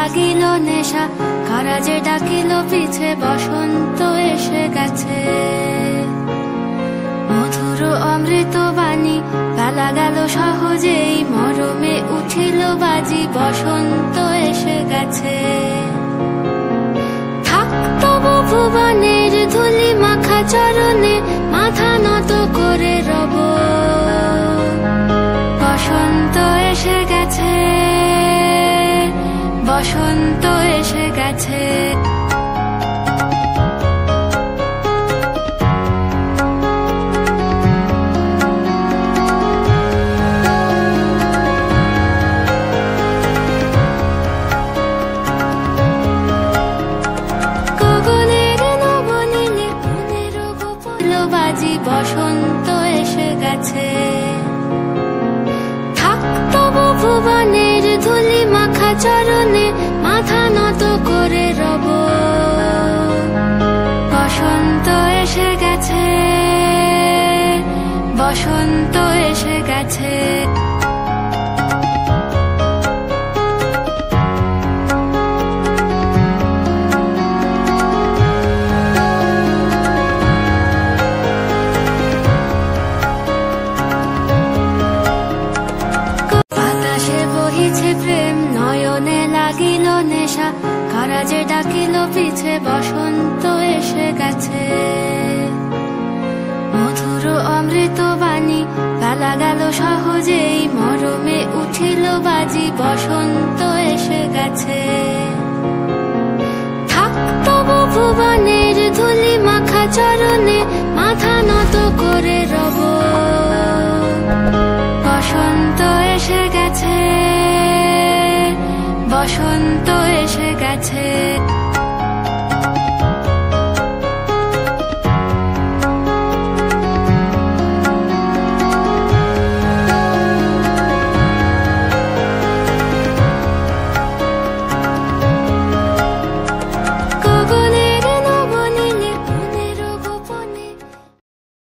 লাগিল নেশা, কারা যে ডাকিল পিছে, বসন্ত এসে গেছে। মধুর অমৃত বাণী বেলা গেল সহজেই, মরমে উঠিল বাজি, বসন্ত এসে গেছে। থাক তবু ভুবনের ধুলি মাখা চরণে, মাথা নত করে রব। বসন্ত এসে গেছে, বসন্ত এসে গেছে। বসন্ত এসে গেছে। থাক তবু ভুবনের ধুলি মাখা চরণে, মাথা নত করে রব। বসন্ত এসে গেছে, বসন্ত এসে গেছে। প্রেম নয়নে লাগিল নেশা, কারা যে ডাকিল পিছে, বসন্ত এসে গেছে। মধুর অমৃত বাণী বেলা গেল সহজেই, মরমে উঠিল বাজি, বসন্ত এসে গেছে। থাক তবু ভুবনের ধুলি মাখা চরণে, মাথা নত করে রব। বসন্ত এসে গেছে, বসন্ত এসে গেছে।